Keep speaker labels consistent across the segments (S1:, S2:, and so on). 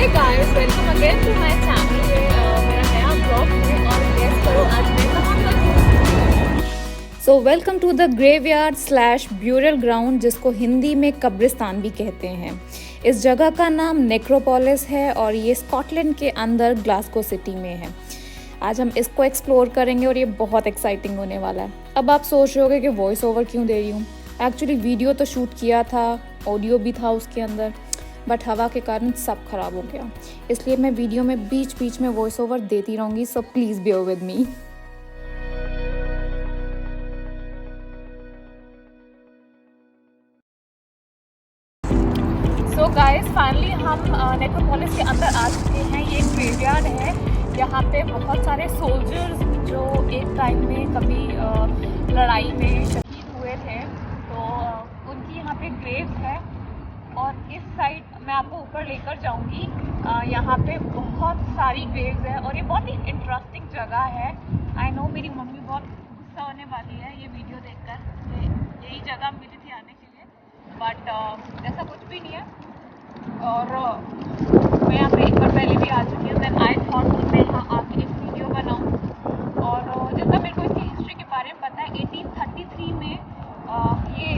S1: Hi guys, welcome again to my channel में मेरा नया ब्लॉग है। और गेस करो आज मैं कहाँ पर हूँ।
S2: So welcome to the graveyard slash burial ground, जिसको हिंदी में कब्रिस्तान भी कहते हैं। इस जगह का नाम नेक्रोपोलिस है और ये स्कॉटलैंड के अंदर ग्लासगो सिटी में है। आज हम इसको एक्सप्लोर करेंगे और ये बहुत एक्साइटिंग होने वाला है। अब आप सोच रहे होगे कि वॉइस ओवर क्यों दे रही हूँ। एक्चुअली वीडियो तो शूट किया था, ऑडियो भी था उसके अंदर, बट हवा के कारण सब खराब हो गया। इसलिए मैं वीडियो में बीच बीच में वॉइस ओवर देती रहूँगी, so please bear with me.
S1: So guys, finally हम नेक्रोपोलिस के अंदर आ चुके हैं। ये एक ग्रेवयार्ड है। यहाँ पे बहुत सारे सोल्जर्स जो एक टाइम में कभी लड़ाई में शहीद हुए थे, तो उनकी यहाँ पे ग्रेव्स है। और इस साइड मैं आपको ऊपर लेकर जाऊंगी। यहाँ पे बहुत सारी ग्रेव्स है और ये बहुत ही इंटरेस्टिंग जगह है। आई नो मेरी मम्मी बहुत गुस्सा होने वाली है ये वीडियो देखकर। यही जगह मिली थी आने के लिए, बट ऐसा कुछ भी नहीं है। और मैं यहाँ पे एक बार पहले भी आ चुकी हूँ। देन आई थॉट कि मैं यहाँ आके एक वीडियो बनाऊँ। और जितना मेरे को इसकी हिस्ट्री के बारे में पता है, 1833 में ये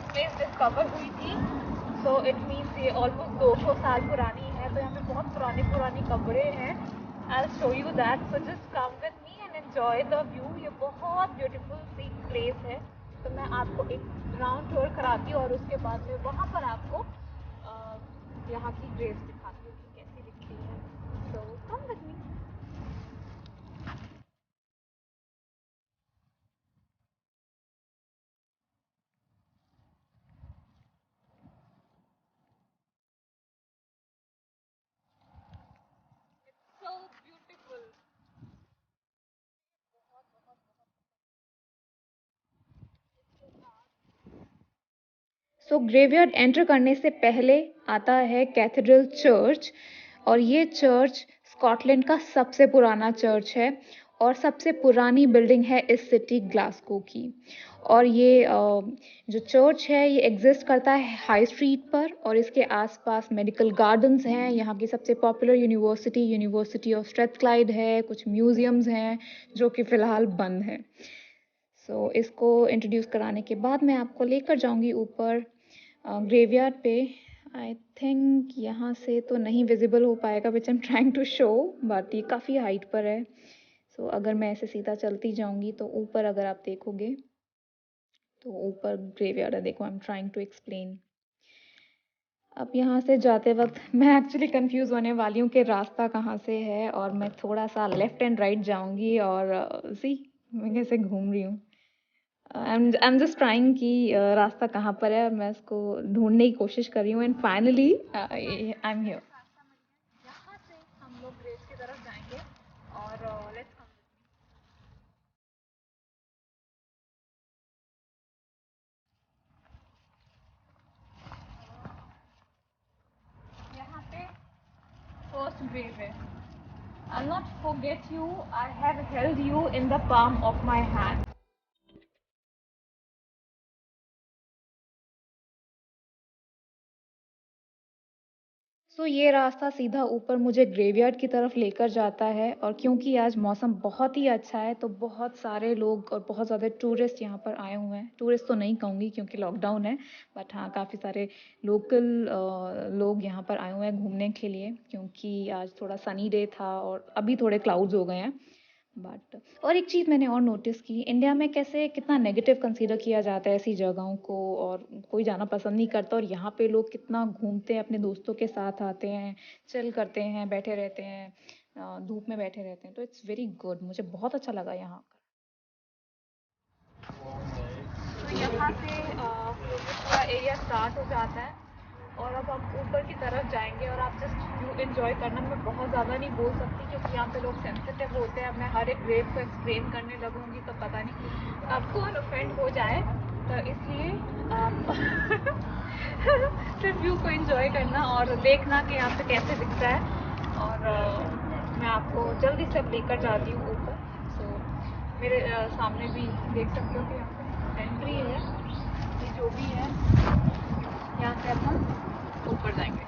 S1: प्लेस डिस्कवर हुई थी। सो इट मीन्स ये ऑलमोस्ट 200 साल पुरानी है। तो यहाँ पे बहुत पुरानी कब्रें हैं। I show you that, so just come with me and enjoy the view. ये बहुत ब्यूटीफुल सी प्लेस है। तो मैं आपको एक राउंड टूर कराती हूँ और उसके बाद में वहाँ पर आपको यहाँ की ग्रेव्स दिखाती हूँ कि कैसी दिखती है। So come with me. So beautiful.
S2: So graveyard enter करने से पहले आता है कैथेड्रल चर्च, और ये चर्च स्कॉटलैंड का सबसे पुराना चर्च है और सबसे पुरानी बिल्डिंग है इस सिटी ग्लासगो की। और ये जो चर्च है ये एग्जिस्ट करता है हाई स्ट्रीट पर, और इसके आसपास मेडिकल गार्डन्स हैं। यहाँ की सबसे पॉपुलर यूनिवर्सिटी ऑफ स्ट्रेथक्लाइड है। कुछ म्यूजियम्स हैं जो कि फ़िलहाल बंद हैं। सो इसको इंट्रोड्यूस कराने के बाद मैं आपको लेकर जाऊंगी ऊपर ग्रेवयार्ड पे। आई थिंक यहाँ से तो नहीं विजिबल हो पाएगा which I am trying to show, but ये काफ़ी हाइट पर है। सो अगर मैं ऐसे सीधा चलती जाऊंगी तो ऊपर अगर आप देखोगे तो ऊपर ग्रेवयार्ड है। देखो, I am trying to explain. अब यहाँ से जाते वक्त मैं एक्चुअली कंफ्यूज होने वाली हूँ कि रास्ता कहाँ से है, और मैं थोड़ा सा लेफ्ट एंड राइट जाऊंगी और सी मैं कैसे घूम रही हूँ। आई एम जस्ट ट्राइंग कि रास्ता कहाँ पर है। मैं इसको ढूंढने की कोशिश कर रही हूँ and finally I am here.
S1: यहाँ से हम लोग ग्रेव्स की तरफ जाएंगे और लेट्स कम। यहाँ पे फर्स्ट ग्रेव है। I'll not forget you. I have held you in the palm of my hand.
S2: सो ये रास्ता सीधा ऊपर मुझे ग्रेवयार्ड की तरफ लेकर जाता है, और क्योंकि आज मौसम बहुत ही अच्छा है तो बहुत सारे लोग और बहुत ज़्यादा टूरिस्ट यहाँ पर आए हुए हैं। टूरिस्ट तो नहीं कहूँगी क्योंकि लॉकडाउन है, बट हाँ काफ़ी सारे लोकल लोग यहाँ पर आए हुए हैं घूमने के लिए, क्योंकि आज थोड़ा सनी डे था और अभी थोड़े क्लाउड्स हो गए हैं। बट और एक चीज़ मैंने और नोटिस की, इंडिया में कैसे कितना नेगेटिव कंसीडर किया जाता है ऐसी जगहों को, और कोई जाना पसंद नहीं करता। और यहाँ पे लोग कितना घूमते हैं, अपने दोस्तों के साथ आते हैं, चिल करते हैं, बैठे रहते हैं, धूप में बैठे रहते हैं। तो इट्स वेरी गुड, मुझे बहुत अच्छा लगा यहाँ।
S1: तो यहाँ से पूरा एरिया स्टार्ट हो जाता है और अब हम ऊपर की तरफ जाएंगे। और आप जस्ट व्यू एंजॉय करना। मैं बहुत ज़्यादा नहीं बोल सकती क्योंकि यहाँ पे लोग सेंसिटिव होते हैं। मैं हर एक ग्रेव को एक्सप्लेन करने लगूँगी तो पता नहीं आपको अनऑफेंड हो जाए, तो इसलिए आप सिर्फ व्यू को एंजॉय करना और देखना कि यहाँ पे कैसे दिखता है। और मैं आपको जल्दी से लेकर जाती हूँ ऊपर। सो मेरे सामने भी देख सकते हो कि यहाँ पे एंट्री है। ये जो भी है, यहाँ से अब हम ऊपर जाएंगे।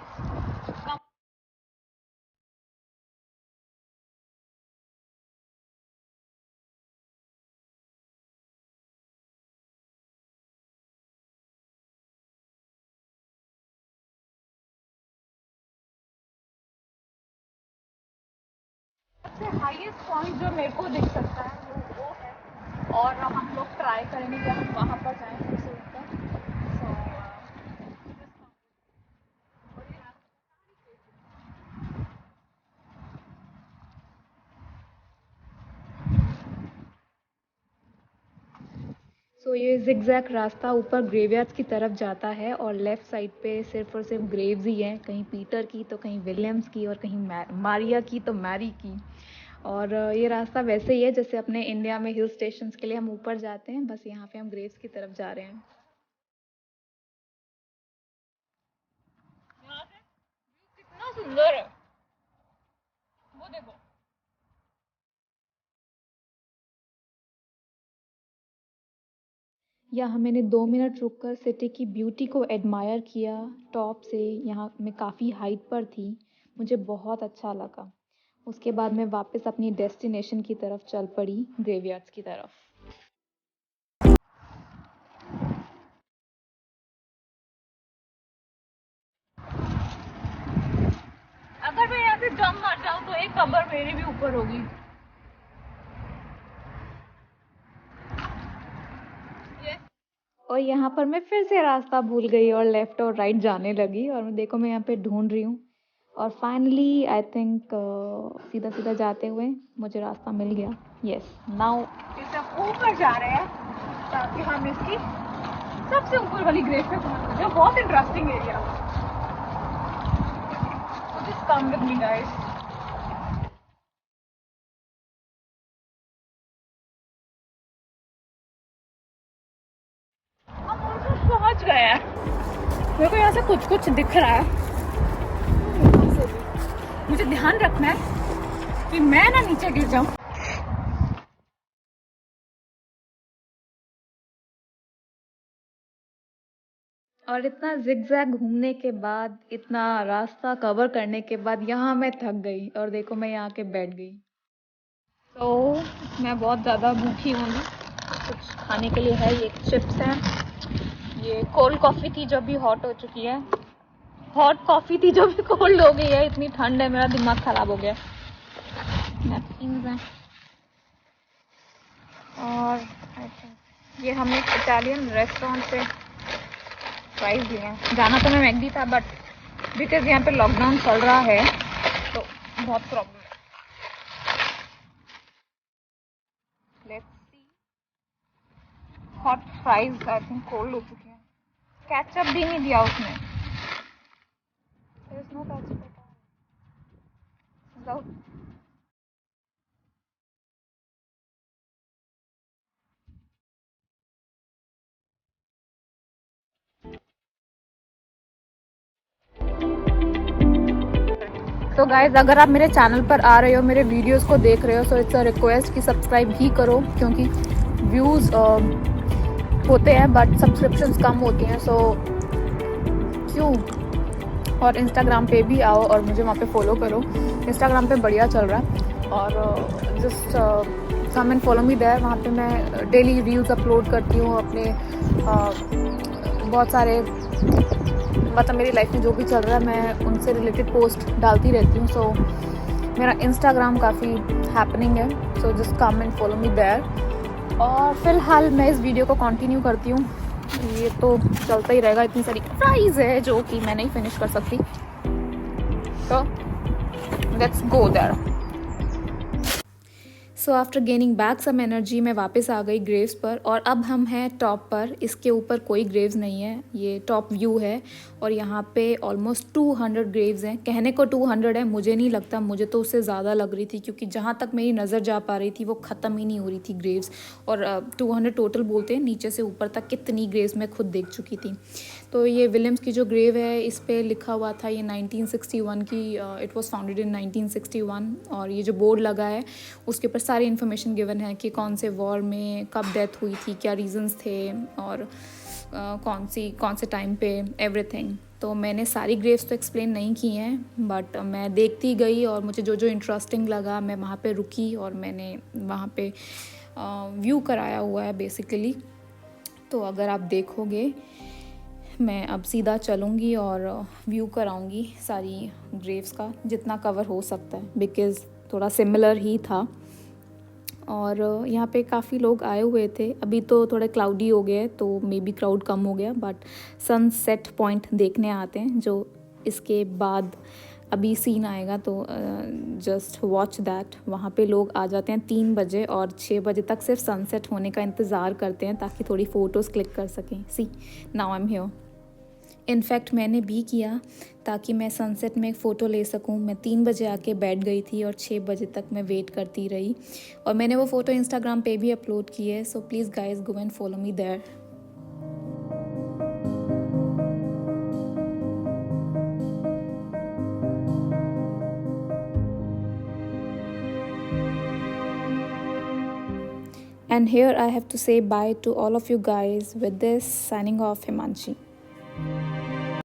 S1: सबसे हाईएस्ट पॉइंट जो मेरे को दिख सकता है वो है, और हम लोग ट्राई करेंगे कि हम वहाँ पर जाएँ सबसे ऊपर। सो
S2: सो ये जिगजैग रास्ता ऊपर ग्रेवयार्ड्स की तरफ जाता है और लेफ़्ट साइड पे सिर्फ और सिर्फ ग्रेव्स ही हैं, कहीं पीटर की तो कहीं विलियम्स की और कहीं मारिया की तो मैरी की। और ये रास्ता वैसे ही है जैसे अपने इंडिया में हिल स्टेशंस के लिए हम ऊपर जाते हैं, बस यहाँ पे हम ग्रेव्स की तरफ जा रहे हैं।
S1: यहाँ से व्यू कितना सुंदर है, वो देखो।
S2: यहाँ मैंने 2 मिनट रुककर सिटी की ब्यूटी को एडमायर किया टॉप से। यहाँ मैं काफ़ी हाइट पर थी, मुझे बहुत अच्छा लगा। उसके बाद मैं वापस अपनी डेस्टिनेशन की तरफ चल पड़ी, ग्रेवयार्ड्स की तरफ।
S1: अगर मैं यहाँ से दम मार जाऊँ तो एक कब्र मेरी भी ऊपर होगी।
S2: और यहाँ पर मैं फिर से रास्ता भूल गई और लेफ़्ट और राइट जाने लगी, और देखो मैं यहाँ पे ढूंढ रही हूँ, और फाइनली आई थिंक सीधा सीधा जाते हुए मुझे रास्ता मिल गया। यस, नाउ
S1: इसे ऊपर जा रहे हैं ताकि हम इसकी सबसे ऊपर वाली ग्रेव पे पहुंच जाए, बहुत interesting area. So just come with me guys। हम ऑलमोस्ट पहुंच गए हैं। मेरे को यहाँ से कुछ कुछ दिख रहा है, मुझे ध्यान रखना है कि मैं ना नीचे गिर जाऊं।
S2: और इतना जिगजैग घूमने के बाद, इतना रास्ता कवर करने के बाद यहाँ मैं थक गई, और देखो मैं यहाँ के बैठ गई।
S1: तो मैं बहुत ज़्यादा भूखी होंगी, कुछ खाने के लिए है। ये चिप्स हैं, ये कोल्ड कॉफ़ी थी जो भी हॉट हो चुकी है, हॉट कॉफ़ी थी जो भी कोल्ड हो गई है, इतनी ठंड है मेरा दिमाग ख़राब हो गया। नैपकिन्स हैं, और ये हम एक इटालियन रेस्टोरेंट से फ्राइज लिए हैं। जाना तो मैं मैगडी था, बट बिकॉज यहाँ पे लॉकडाउन चल रहा है तो बहुत प्रॉब्लम है। Let's see, hot fries I think cold हो चुकी हैं। केचप भी नहीं दिया उसने। There is no ketchup at all. So, तो गाइज अगर आप मेरे चैनल पर आ रहे हो, मेरे वीडियोस को देख रहे हो, सो इट्स अ रिक्वेस्ट कि सब्सक्राइब ही करो, क्योंकि व्यूज़ होते हैं बट सब्सक्रिप्शंस कम होती हैं। सो क्यों, और इंस्टाग्राम पे भी आओ और मुझे वहाँ पे फॉलो करो। इंस्टाग्राम पे बढ़िया चल रहा है, और just come and follow me there. वहाँ पे मैं डेली रील्स अपलोड करती हूँ अपने बहुत सारे, मतलब मेरी लाइफ में जो भी चल रहा है मैं उनसे रिलेटेड पोस्ट डालती रहती हूँ। सो मेरा इंस्टाग्राम काफ़ी हैपनिंग है, so just come and follow me there. और फिलहाल मैं इस वीडियो को कंटिन्यू करती हूँ, ये तो चलता ही रहेगा, इतनी सारी फ्राइज़ है जो कि मैं नहीं फिनिश कर सकती। तो let's go there.
S2: So after gaining back some energy मैं वापस आ गई ग्रेव्स पर, और अब हम हैं टॉप पर। इसके ऊपर कोई ग्रेव्स नहीं है, ये टॉप व्यू है, और यहाँ पे ऑलमोस्ट 200 ग्रेव्स हैं। कहने को 200 है, मुझे नहीं लगता, मुझे तो उससे ज़्यादा लग रही थी, क्योंकि जहाँ तक मेरी नज़र जा पा रही थी वो ख़त्म ही नहीं हो रही थी ग्रेव्स। और 200 टोटल बोलते हैं, नीचे से ऊपर तक कितनी ग्रेव्स मैं खुद देख चुकी थी। तो ये विलियम्स की जो ग्रेव है, इस पर लिखा हुआ था ये 1961 की, इट वॉज फाउंडेड इन 1961। और ये जो बोर्ड लगा है उसके ऊपर सारी इन्फॉर्मेशन गिवन है कि कौन से वॉर में कब डेथ हुई थी, क्या रीजंस थे, और कौन से टाइम पे, एवरीथिंग। तो मैंने सारी ग्रेव्स तो एक्सप्लेन नहीं की हैं, बट मैं देखती गई और मुझे जो जो इंटरेस्टिंग लगा मैं वहाँ पे रुकी, और मैंने वहाँ पे व्यू कराया हुआ है बेसिकली। तो अगर आप देखोगे, मैं अब सीधा चलूँगी और व्यू कराऊँगी सारी ग्रेव्स का, जितना कवर हो सकता है, बिकॉज़ थोड़ा सिमिलर ही था। और यहाँ पे काफ़ी लोग आए हुए थे। अभी तो थोड़ा क्लाउडी हो गया है तो मे बी क्राउड कम हो गया, बट सनसेट पॉइंट देखने आते हैं जो इसके बाद अभी सीन आएगा, तो जस्ट वॉच दैट। वहाँ पे लोग आ जाते हैं 3 बजे और 6 बजे तक सिर्फ सनसेट होने का इंतज़ार करते हैं ताकि थोड़ी फ़ोटोज़ क्लिक कर सकें। See now I am here. In fact मैंने भी किया ताकि मैं सनसेट में एक फ़ोटो ले सकूं। मैं 3 बजे आके बैठ गई थी और 6 बजे तक मैं वेट करती रही, और मैंने वो फ़ोटो इंस्टाग्राम पे भी अपलोड की है। So please guys go and follow me there. And here I have to say bye to all of you guys with this signing off, Himanshi.